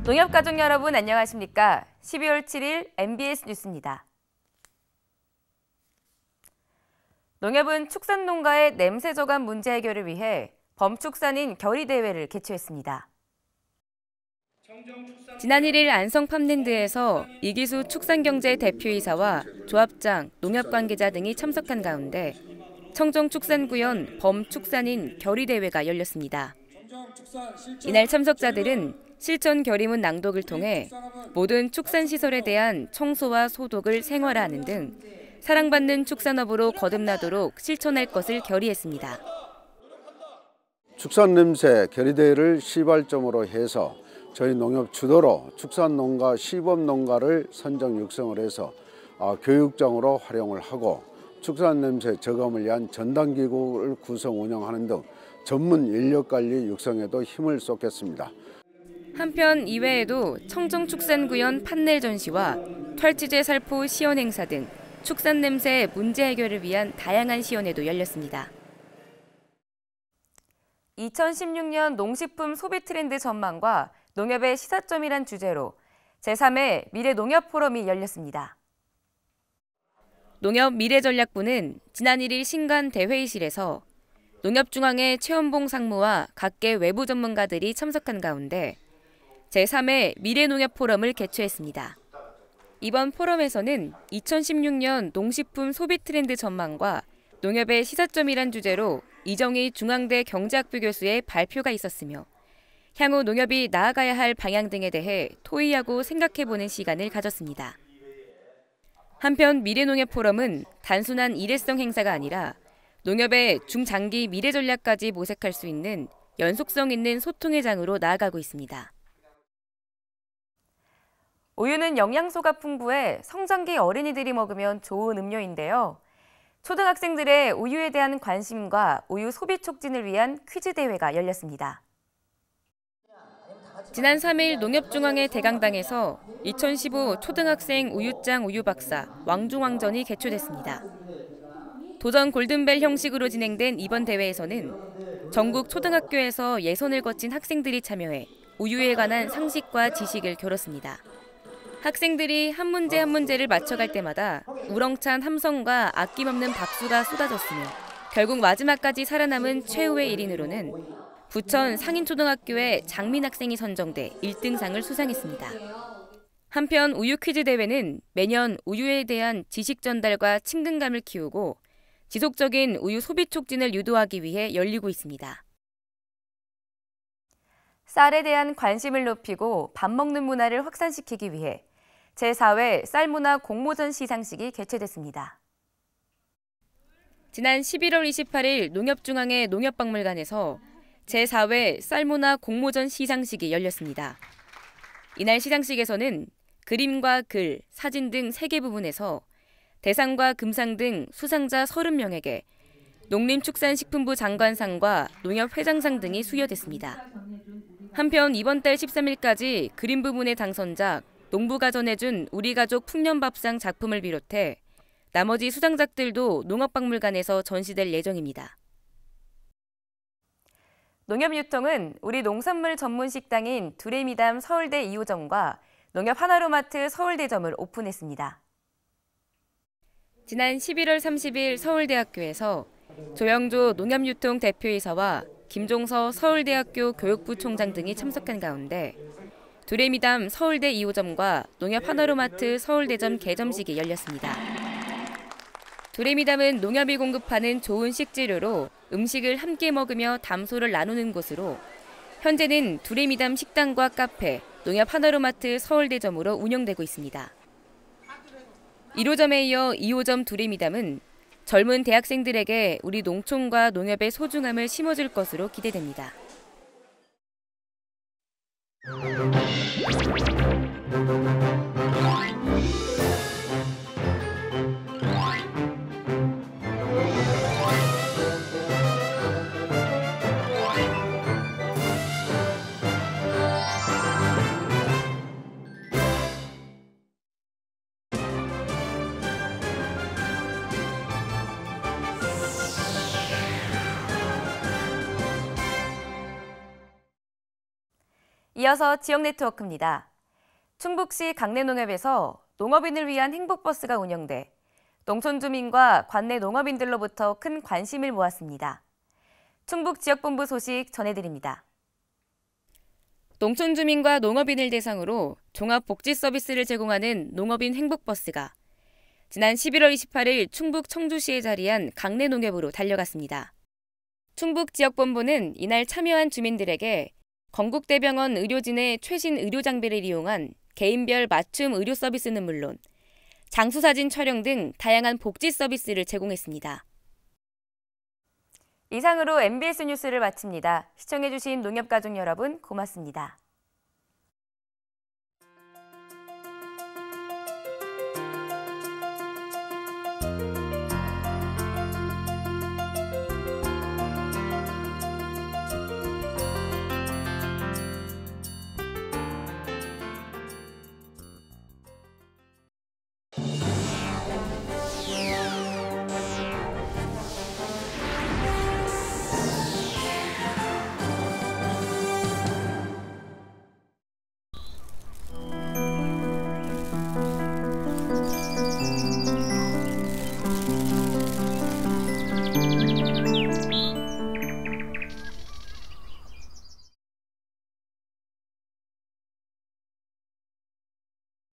농협가족 여러분 안녕하십니까? 12월 7일 MBS 뉴스입니다. 농협은 축산농가의 냄새 저감 문제 해결을 위해 범축산인 결의대회를 개최했습니다. 지난 1일 안성 팜랜드에서 이기수 축산경제 대표이사와 조합장, 농협 관계자 등이 참석한 가운데 청정축산구현 범축산인 결의대회가 열렸습니다. 이날 참석자들은 실천 결의문 낭독을 통해 모든 축산시설에 대한 청소와 소독을 생활화하는 등 사랑받는 축산업으로 거듭나도록 실천할 것을 결의했습니다. 축산냄새 결의대회를 시발점으로 해서 저희 농협 주도로 축산농가 시범농가를 선정 육성을 해서 교육장으로 활용을 하고 축산냄새 저감을 위한 전담기구를 구성 운영하는 등 전문 인력관리 육성에도 힘을 쏟겠습니다. 한편 이외에도 청정축산구현 판넬 전시와 털치제 살포 시연 행사 등 축산냄새 문제 해결을 위한 다양한 시연회도 열렸습니다. 2016년 농식품 소비 트렌드 전망과 농협의 시사점이란 주제로 제3회 미래농협 포럼이 열렸습니다. 농협 미래전략부는 지난 1일 신간 대회의실에서 농협중앙회 최원봉 상무와 각계 외부 전문가들이 참석한 가운데 제3회 미래농협 포럼을 개최했습니다. 이번 포럼에서는 2016년 농식품 소비 트렌드 전망과 농협의 시사점이란 주제로 이정희 중앙대 경제학부 교수의 발표가 있었으며 향후 농협이 나아가야 할 방향 등에 대해 토의하고 생각해보는 시간을 가졌습니다. 한편 미래농협 포럼은 단순한 일회성 행사가 아니라 농협의 중장기 미래 전략까지 모색할 수 있는 연속성 있는 소통의 장으로 나아가고 있습니다. 우유는 영양소가 풍부해 성장기 어린이들이 먹으면 좋은 음료인데요. 초등학생들의 우유에 대한 관심과 우유 소비 촉진을 위한 퀴즈 대회가 열렸습니다. 지난 3일 농협중앙회 대강당에서 2015 초등학생 우유장 우유박사 왕중왕전이 개최됐습니다. 도전 골든벨 형식으로 진행된 이번 대회에서는 전국 초등학교에서 예선을 거친 학생들이 참여해 우유에 관한 상식과 지식을 겨뤘습니다. 학생들이 한 문제 한 문제를 맞춰갈 때마다 우렁찬 함성과 아낌없는 박수가 쏟아졌으며 결국 마지막까지 살아남은 최후의 1인으로는 부천 상인초등학교의 장민 학생이 선정돼 1등상을 수상했습니다. 한편 우유 퀴즈 대회는 매년 우유에 대한 지식 전달과 친근감을 키우고 지속적인 우유 소비 촉진을 유도하기 위해 열리고 있습니다. 쌀에 대한 관심을 높이고 밥 먹는 문화를 확산시키기 위해 제4회 쌀문화 공모전 시상식이 개최됐습니다. 지난 11월 28일 농협중앙회 농협박물관에서 제4회 쌀문화 공모전 시상식이 열렸습니다. 이날 시상식에서는 그림과 글, 사진 등 3개 부분에서 대상과 금상 등 수상자 30명에게 농림축산식품부 장관상과 농협회장상 등이 수여됐습니다. 한편 이번 달 13일까지 그림 부문의 당선작 농부가 전해준 우리 가족 풍년밥상 작품을 비롯해 나머지 수상작들도 농업박물관에서 전시될 예정입니다. 농협유통은 우리 농산물 전문 식당인 두레미담 서울대 2호점과 농협 하나로마트 서울대점을 오픈했습니다. 지난 11월 30일 서울대학교에서 조영조 농협유통 대표이사와 김종서 서울대학교 교육부 총장 등이 참석한 가운데 두레미담 서울대 2호점과 농협 하나로마트 서울대점 개점식이 열렸습니다. 두레미담은 농협이 공급하는 좋은 식재료로 음식을 함께 먹으며 담소를 나누는 곳으로 현재는 두레미담 식당과 카페, 농협 하나로마트 서울대점으로 운영되고 있습니다. 1호점에 이어 2호점 두레미담은 젊은 대학생들에게 우리 농촌과 농협의 소중함을 심어줄 것으로 기대됩니다. 이어서 지역 네트워크입니다. 충북시 강내농협에서 농업인을 위한 행복버스가 운영돼 농촌 주민과 관내 농업인들로부터 큰 관심을 모았습니다. 충북 지역본부 소식 전해드립니다. 농촌 주민과 농업인을 대상으로 종합복지 서비스를 제공하는 농업인 행복버스가 지난 11월 28일 충북 청주시에 자리한 강내농협으로 달려갔습니다. 충북 지역본부는 이날 참여한 주민들에게 건국대병원 의료진의 최신 의료 장비를 이용한 개인별 맞춤 의료 서비스는 물론 장수사진 촬영 등 다양한 복지 서비스를 제공했습니다. 이상으로 MBS 뉴스를 마칩니다. 시청해주신 농협가족 여러분 고맙습니다.